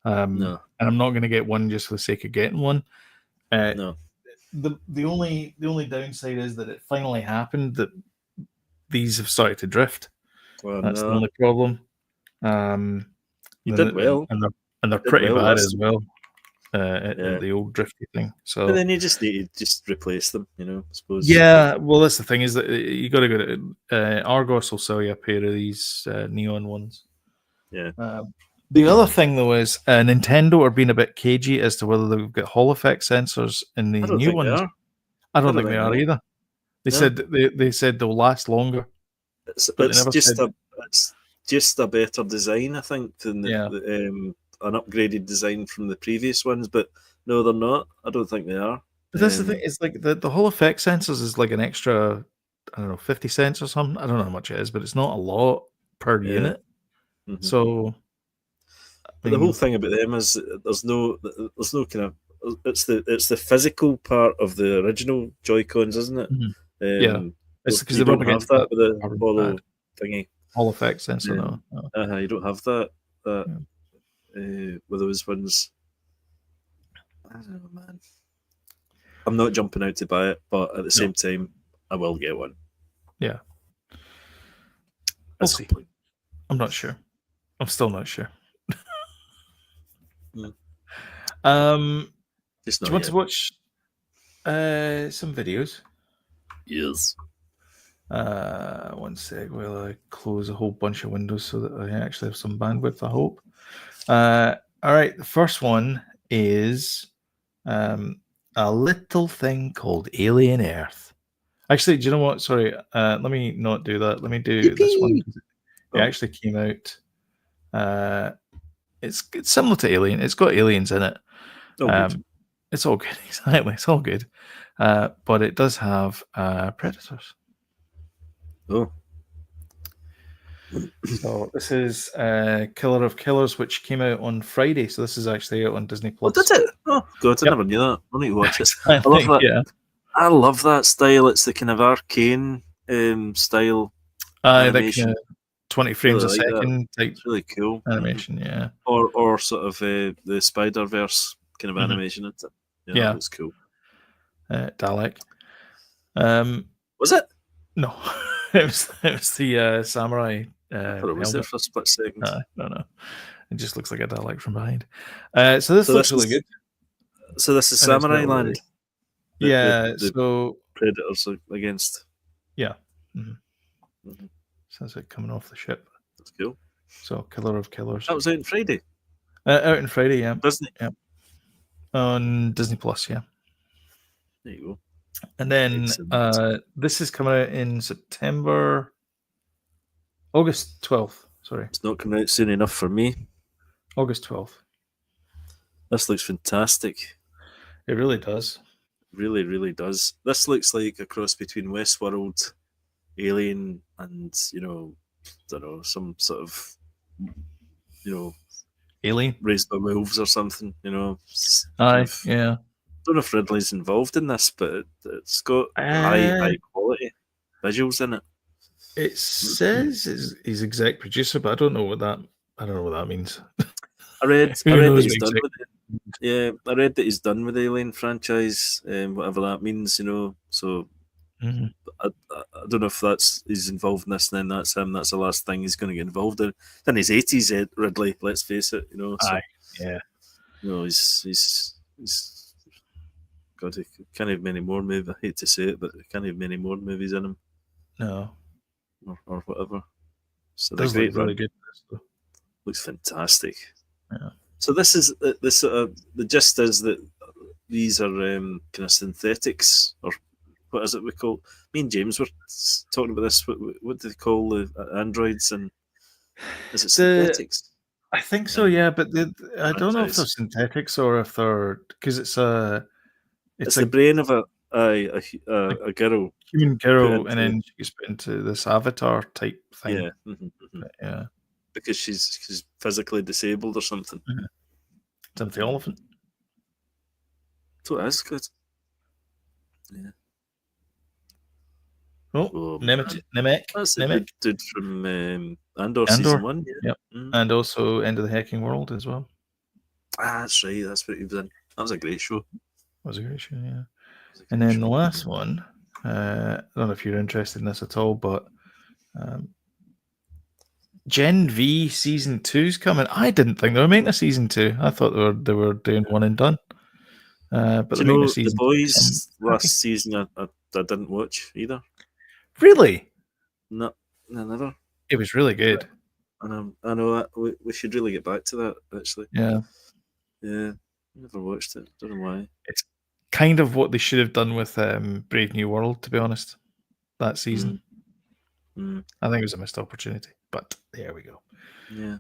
No. And I'm not going to get one just for the sake of getting one. No. The only downside is that it finally happened that these have started to drift. That's the only problem. You did well, and they're pretty bad as well. Yeah. The old drifty thing. So but then you just need to just replace them, I suppose. Yeah, well, that's the thing is that you got to go to Argos will sell you a pair of these neon ones. Yeah. The other thing though is Nintendo are being a bit cagey as to whether they've got Hall effect sensors in the new ones. I don't think they are either. They said they said they'll last longer. It's just a better design, I think, than an upgraded design from the previous ones. But no, they're not. I don't think they are. But that's the thing. It's like the Hall effect sensors is like an extra, I don't know, 50 cents or something. I don't know how much it is, but it's not a lot per unit. So, but the whole thing about them is there's no kind of it's the physical part of the original Joy-Cons, isn't it? Yeah, it's because you don't have that with the Holo thingy. Hall effect sensor, no. You don't have that with those ones. I don't know, man. I'm not jumping out to buy it, but at the same time, I will get one. Yeah. We'll see. I'm not sure. I'm still not sure. Do you want to watch some videos? Yes. 1 sec while I close a whole bunch of windows so that I actually have some bandwidth, I hope. All right, the first one is a little thing called Alien Earth. Actually, do you know what? Sorry, let me not do that. Let me do this one. It actually came out. It's similar to Alien. It's got aliens in it. It's all good. Exactly, it's all good. But it does have predators. Oh. So this is Killer of Killers, which came out on Friday. So this is actually out on Disney Plus. Oh, did it? Oh, God, I never knew that. I need to watch it. I love that. Yeah. I love that style. It's the kind of arcane style animation. 20 frames a second type. It's really cool animation, yeah. Or sort of the Spider-Verse kind of animation. Isn't it? Yeah, it's cool. Dalek. Was it? No, it was the samurai. I thought it was there for a split second. No. It just looks like a Dalek from behind. So this looks really good. So this is Samurai Land. So predators against. Yeah. Sounds like coming off the ship. That's cool. So Killer of Killers. That was out on Friday. Out on Friday, yeah. Disney. Yeah. On Disney Plus, yeah. There you go. And then this is coming out in August 12th. Sorry. It's not coming out soon enough for me. August 12th. This looks fantastic. It really does. Really, really does. This looks like a cross between Westworld, Alien, and I don't know, some sort of Alien raised by wolves or something. Yeah. I don't know if Ridley's involved in this, but it's got high quality visuals in it. It says he's exec producer, but I don't know what that means. I read that he's done with it. Yeah, I read that he's done with the Alien franchise, whatever that means. So. I don't know if he's involved in this, and then that's him. That's the last thing he's going to get involved in. In his 80s, Ridley. Let's face it. So, yeah. He's God. He can't have many more movies. I hate to say it, but he can't have many more movies in him. No, or whatever. So they're great. Really good. Looks fantastic. Yeah. So this is the gist is that these are kind of synthetics or. What is it we call? Me and James were talking about this. What do they call the androids? And is it synthetics? I think so, yeah. But I don't know if they're synthetics or if they're because it's the brain of a girl human girl, and then she gets put into this avatar type thing. Yeah. Yeah. Because she's physically disabled or something. Timothy Oliphant. So that's good. Yeah. Oh, Nemec. That's the Nemec. dude from Andor season 1. Yeah. Yep. And also End of the Hacking World as well. That's right. That's what he was in. That was a great show. That was a great show, yeah. And then the last one, I don't know if you're interested in this at all, but Gen V season 2's coming. I didn't think they were making a season 2. I thought they were doing one and done. But do you know The Boys last season? I didn't watch either. Really? No, never. It was really good. And I know we should really get back to that. Actually, yeah. Never watched it. Don't know why. It's kind of what they should have done with Brave New World, to be honest. That season. I think it was a missed opportunity, but there we go. Yeah.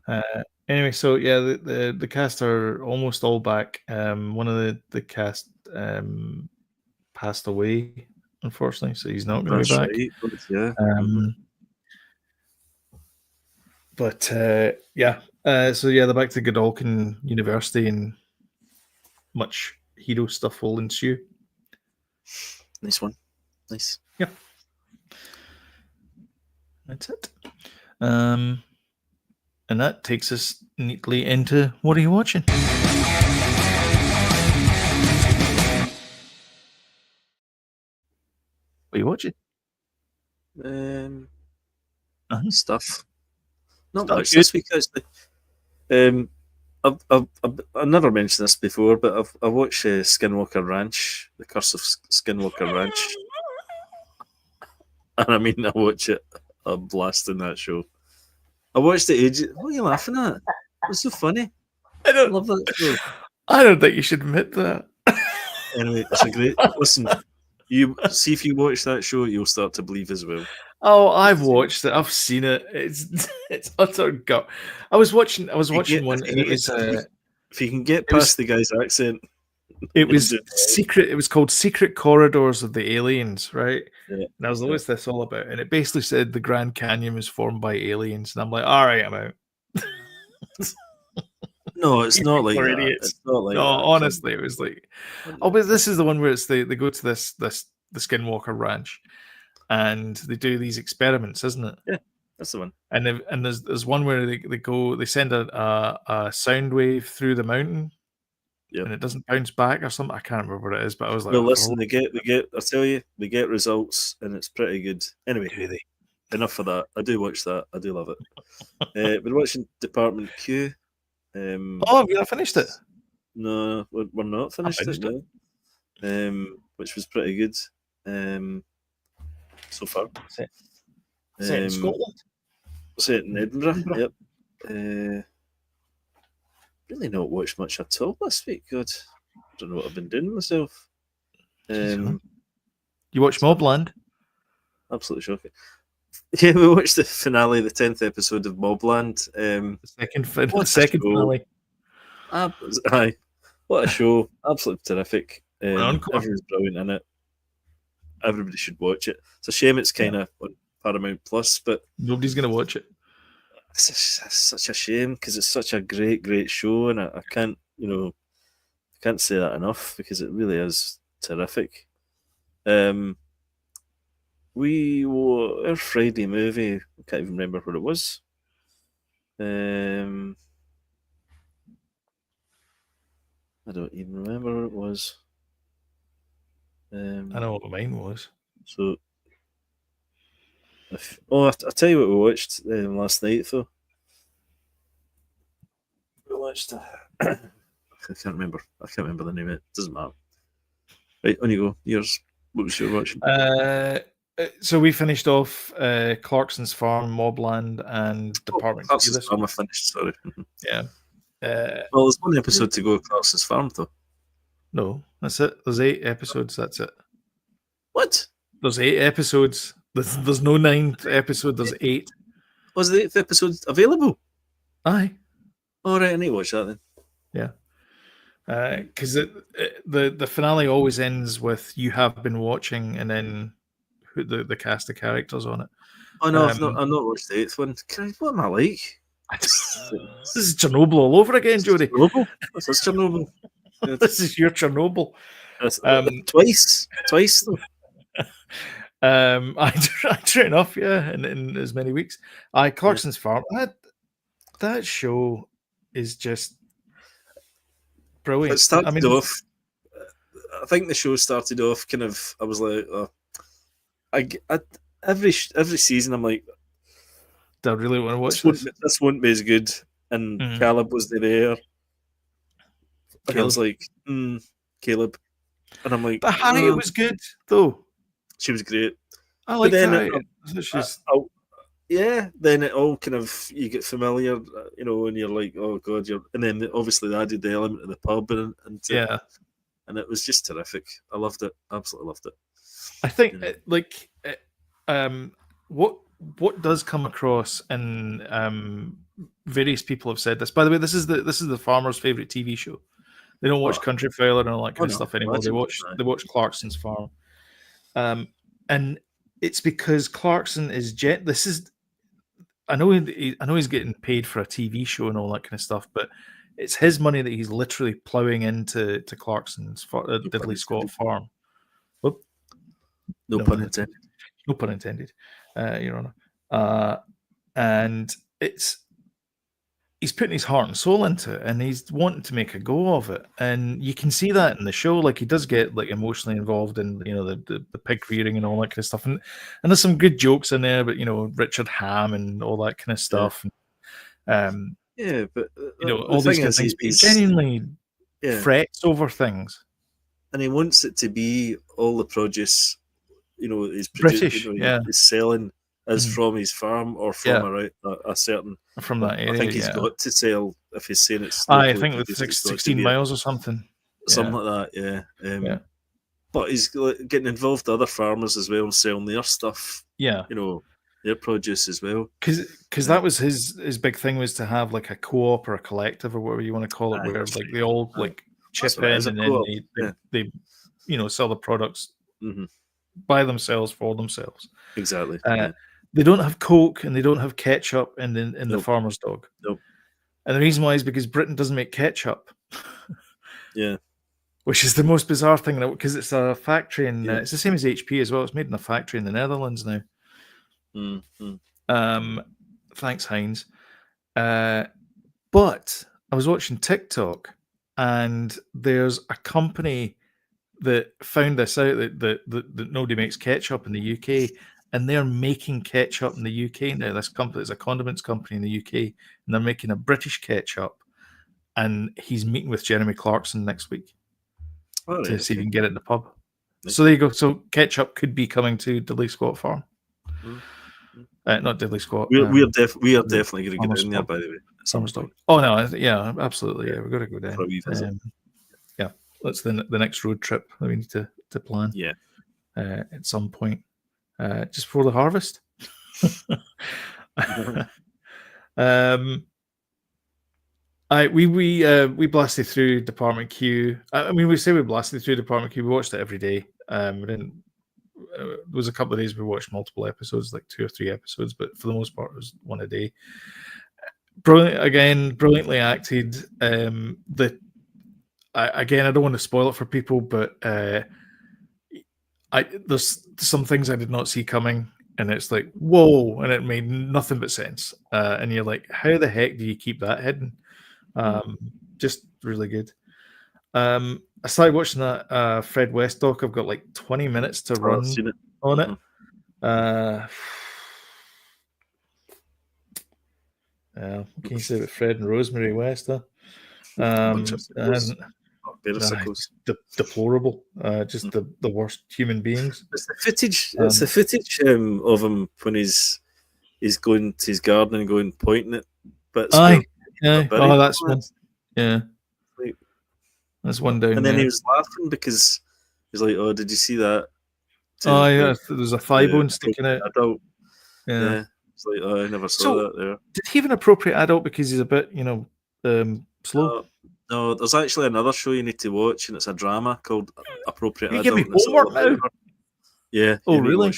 Anyway, so yeah, the cast are almost all back. One of the cast passed away, unfortunately, so he's not going to be back. Right. Yeah. But yeah, so yeah, they're back to Godolphin University, and much hero stuff will ensue. Nice one. Nice. Yeah. That's it. And that takes us neatly into what are you watching? What are you watching? Stuff. Not much this week, actually. I've never mentioned this before, but I watched Skinwalker Ranch, The Curse of Skinwalker Ranch. And I mean, I watch it. I'm blasting that show. I watched it ages. What are you laughing at? It's so funny. I don't love that show. I don't think you should admit that. Anyway, it's a great. Listen, you see if you watch that show, you'll start to believe as well. Oh, I've watched it. I've seen it. It's utter gut. I was watching one, and it was. If you can get past the guy's accent, it was secret. It was called Secret Corridors of the Aliens, right? Yeah. And I was like, what's this all about? And it basically said the Grand Canyon was formed by aliens, and I'm like, all right, I'm out. No, it's not like that. It's not like no, that. Honestly, it was like, oh, but this is the one where it's they go to the Skinwalker Ranch, and they do these experiments, isn't it? Yeah, that's the one. And there's one where they send a sound wave through the mountain, and it doesn't bounce back or something. I can't remember what it is, but I was like, well, listen, they get. I tell you, they get results, and it's pretty good. Anyway, enough of that. I do watch that. I do love it. We're watching Department Q. Have you not finished it? No, we're not finished it. No. Which was pretty good. So far. Set in Scotland. Set in Edinburgh. Yep. Really not watched much at all this week. God, I don't know what I've been doing myself. You watched Mobland? Absolutely shocking. Yeah, we watched the finale, the 10th episode of Mobland. The second finale. Aye, what a show! Absolutely terrific. Everyone's brilliant in it. Everybody should watch it. It's a shame it's kind of on Paramount Plus, but nobody's going to watch it. It's such a shame because it's such a great show, and I can't, I can't say that enough because it really is terrific. Our Friday movie, I can't even remember what it was. I don't even remember what it was. I know what mine was. So, I'll tell you what we watched last night, though. We watched. I can't remember the name of it. Doesn't matter. Right, on you go. Yours. What was your watching? So we finished off Clarkson's Farm, Mobland, and Department. Clarkson's Farm. I finished. Sorry. Yeah. Well, there's one episode to go with Clarkson's Farm, though. No, that's it. There's 8 episodes. That's it. What? There's 8 episodes. There's no 9th episode. There's 8. Was the 8th episode available? Aye. All right, I need to watch that then. Yeah. Because the finale always ends with "you have been watching," and then the cast of characters on it. Oh no, I've not watched the 8th one. What am I like? This is Chernobyl all over again, Jody. Chernobyl. This is Chernobyl. This is your Chernobyl. Twice though. I true enough, yeah, in as many weeks. Clarkson's Farm. That show is just brilliant. It started off. I think the show started off kind of. I was like, every season, I'm like, do I really want to watch this? This won't be as good. And Caleb was there. And I was like, Caleb. And I'm like, but Harriet was good though. She was great. I like Harriet. Then it all kind of, you get familiar, and you're like, oh god, and then obviously they added the element of the pub and it was just terrific. I loved it, absolutely loved it. I think what does come across, and various people have said this. By the way, this is the farmer's favorite TV show. They don't watch Country File and all that kind of stuff anymore. They watch Clarkson's Farm, and it's because Clarkson is This is. I know he's getting paid for a TV show and all that kind of stuff, but it's his money that he's literally ploughing into Clarkson's Diddley Squat Farm. Whoop. No pun intended. No pun intended, Your Honor. And he's putting his heart and soul into it, and he's wanting to make a go of it, and you can see that in the show. Like, he does get like emotionally involved in the pig rearing and all that kind of stuff, and there's some good jokes in there, but Richard Ham and all that kind of stuff. But all these kind of things. He genuinely frets over things, and he wants it to be all the produce. He's British. He's selling. Is from his farm or from a certain from that area. I think he's got to sell if he's saying it's. I think with 16 miles or something. Something like that, yeah. But he's getting involved with other farmers as well and selling their stuff. Yeah, their produce as well. Because that was his big thing, was to have like a co-op or a collective or whatever you want to call it, where like they all like chip in and then they sell the products by themselves for themselves. Exactly. They don't have Coke and they don't have ketchup in the farmer's dog. Nope. And the reason why is because Britain doesn't make ketchup. Yeah. Which is the most bizarre thing, because it's a factory in it's the same as HP as well. It's made in a factory in the Netherlands now. Thanks, Heinz. But I was watching TikTok, and there's a company that found this out that nobody makes ketchup in the UK. And they're making ketchup in the UK now. This company is a condiments company in the UK, and they're making a British ketchup. And he's meeting with Jeremy Clarkson next week to see if he can get it in the pub. So there you go. So ketchup could be coming to Diddley Squat Farm. Not Diddley Squat. We are definitely going to get in there, by the way. Summer's dog. Oh no, absolutely. Yeah, we've got to go down. That's the next road trip that we need to plan. Yeah, at some point. Just before the harvest. We blasted through Department Q. I mean, we say we blasted through Department Q. We watched it every day. We didn't. There was a couple of days we watched multiple episodes, like 2 or 3 episodes, but for the most part, it was one a day. Brilliantly acted. I don't want to spoil it for people, but. There's some things I did not see coming, and it's like, whoa, and it made nothing but sense. And you're like, how the heck do you keep that hidden? Just really good. I started watching that Fred West doc. I've got like 20 minutes to run on it. What can you say about Fred and Rosemary West? Deplorable, just the worst human beings. It's the footage. It's the footage of him when he's going to his garden and going pointing at bits. That's one. Yeah, that's one down. And then he was laughing because he's like, "Oh, did you see that?" There's a thigh bone sticking out. Adult. Yeah. It's like, oh, I never saw that there. Did he have an appropriate adult because he's a bit, slow? No, there's actually another show you need to watch, and it's a drama called Appropriate You Adult. give me homework now? Yeah. Oh, really?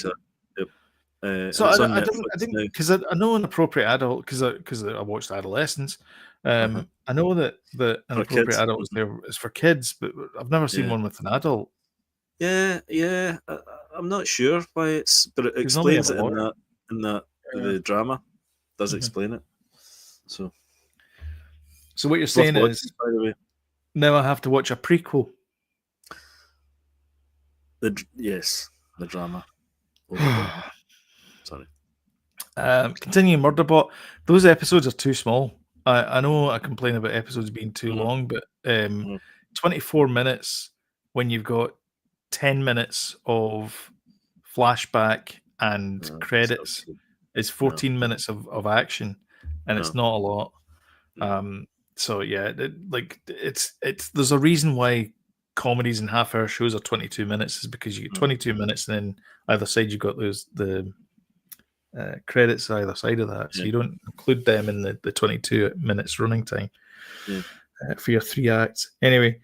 So I didn't because I know an appropriate adult because I watched Adolescence. I know that an appropriate adult is for kids, but I've never seen one with an adult. Yeah. I'm not sure why but it explains it in that the drama does explain it. So what you're saying is, by the way, now I have to watch a prequel. The drama. Sorry. Continuing Murderbot, those episodes are too small. I know I complain about episodes being too long, but 24 minutes when you've got 10 minutes of flashback and credits is 14 minutes of action, and it's not a lot. So yeah, it's there's a reason why comedies and half-hour shows are 22 minutes, is because you get 22 minutes, and then either side you've got the credits either side of that, so you don't include them in the 22 minutes running time for your 3 acts. Anyway,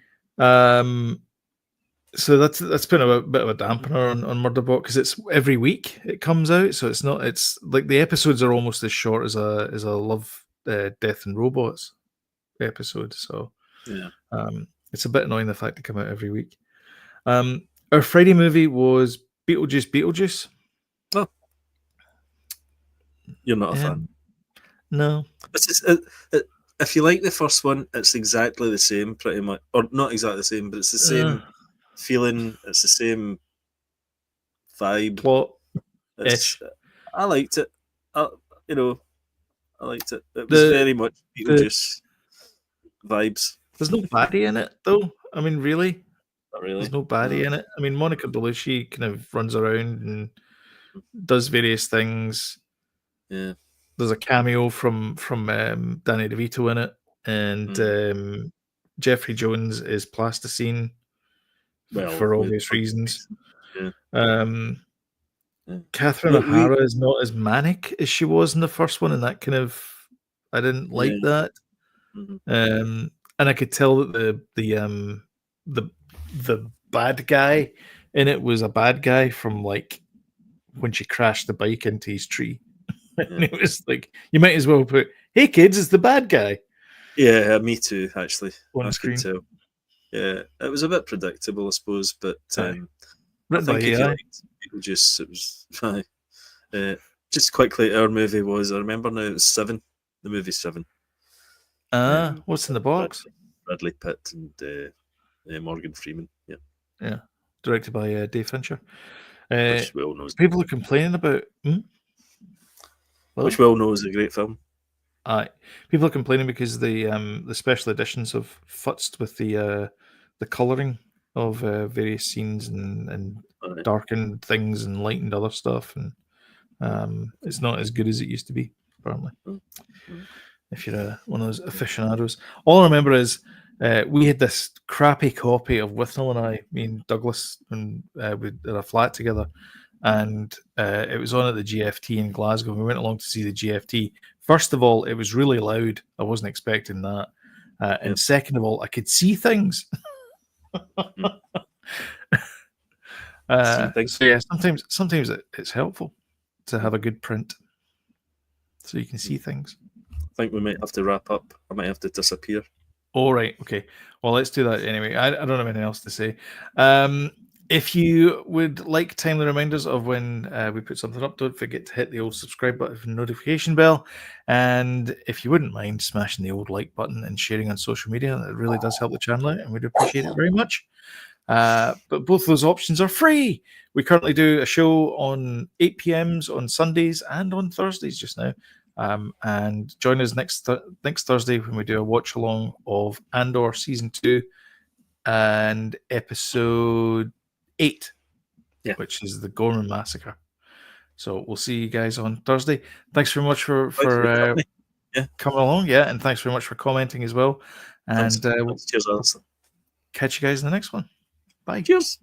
so that's been a bit of a dampener on Murderbot, because it's every week it comes out, so it's like the episodes are almost as short as a Love, Death and Robots episode. So it's a bit annoying the fact they come out every week. Our Friday movie was Beetlejuice. Oh, you're not a fan? No. If you like the first one, it's exactly the same, pretty much, or not exactly the same, but it's the same feeling. It's the same vibe. Plot. I liked it. I liked it. It was very much Beetlejuice vibes. There's no baddie in it, though. I mean, really? Not really. There's no baddie in it. I mean, Monica Bellucci kind of runs around and does various things. Yeah. There's a cameo from Danny DeVito in it, and Jeffrey Jones is plasticine for obvious reasons. Catherine O'Hara is not as manic as she was in the first one, and that kind of, I didn't like that. And I could tell that the bad guy in it was a bad guy from like when she crashed the bike into his tree. And it was like, you might as well put, "Hey kids, it's the bad guy." Yeah, me too, actually. On screen. Yeah, it was a bit predictable, I suppose, but I think if you liked Beetlejuice, it was fine. Just quickly, our movie was, I remember now, it was 7. The movie 7. What's in the box? Bradley Pitt and Morgan Freeman. Yeah. Directed by Dave Fincher. Which we all know. People are complaining about. Which we all know is a great film. People are complaining because the special editions have futzed with the colouring of various scenes and darkened things and lightened other stuff, and it's not as good as it used to be, apparently. If you're one of those aficionados. All I remember is we had this crappy copy of Withnell and I, me and Douglas, and we had a flat together, and it was on at the GFT in Glasgow. We went along to see the GFT. First of all, it was really loud. I wasn't expecting that. And second of all, I could see things. So yeah, sometimes it's helpful to have a good print so you can see things. I think we might have to wrap up. I might have to disappear. All right. Okay. Well, let's do that anyway. I don't have anything else to say. If you would like timely reminders of when we put something up, don't forget to hit the old subscribe button and notification bell. And if you wouldn't mind smashing the old like button and sharing on social media, that really does help the channel out, and we'd appreciate it very much. But both those options are free. We currently do a show on 8 p.m. on Sundays and on Thursdays just now. And join us next Thursday when we do a watch along of Andor Season 2 and Episode 8, which is the Gorman Massacre. So we'll see you guys on Thursday. Thanks very much for coming along, and thanks very much for commenting as well. And cheers, Alison. Catch you guys in the next one. Bye. Cheers.